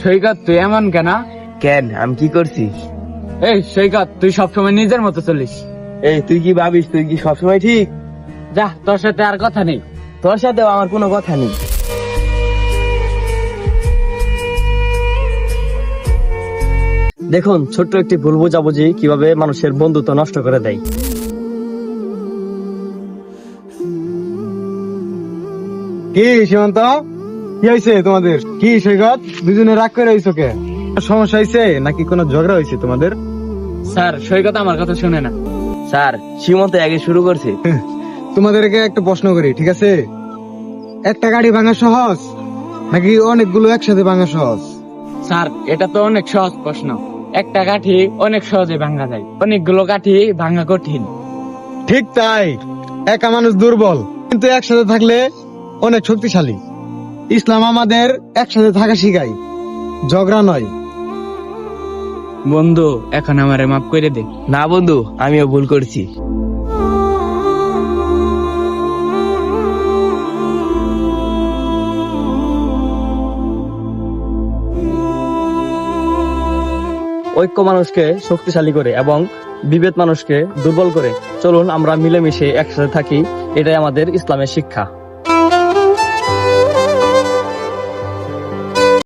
সৈকত তুই এমন কেন? কেন, আমি কি করছি? এই সৈকত, তুই সবসময় নিজের মতো চলিস। এই তুই কি ভাবিস তুই কি সবসময় ঠিক? যা, তোর সাথে আর কথা নেই। তোর সাথেও আমার কোনো কথা নেই। দেখুন, ছোট্ট একটি ভুল বোঝাবুঝি কিভাবে মানুষের বন্ধুত্ব নষ্ট করে দেয়। কি সীমান্ত, কি হয়েছে তোমাদের? কি সৈকত, দুজনে রাগ করে হয়েছো কে? সমস্যা হয়েছে নাকি কোনো ঝগড়া হয়েছে তোমাদের? স্যার, সৈকত আমার কথা শুনে না। স্যার, সীমন্ত আগে শুরু করছে। তোমাদেরকে একটা প্রশ্ন করি, ঠিক আছে? একটা গাড়ি ভাঙা সহজ নাকি অনেকগুলো একসাথে ভাঙা সহজ? স্যার, এটা তো অনেক সহজ প্রশ্ন। একটা কাঠি অনেক সহজে ভাঙা যায়, অনেকগুলো কাঠি ভাঙা কঠিন। ঠিক তাই, একা মানুষ দুর্বল, কিন্তু একসাথে থাকলে অনেক শক্তিশালী। ইসলাম আমাদের একসাথে থাকা শিখায়, ঝগড়া নয়। বন্ধু, এখন আমারে মাফ করে দে। না বন্ধু, আমিও ভুল করছি। ঐক্য মানুষকে শক্তিশালী করে এবং বিভেদ মানুষকে দুর্বল করে। চলুন আমরা মিলেমিশে একসাথে থাকি, এটাই আমাদের ইসলামের শিক্ষা।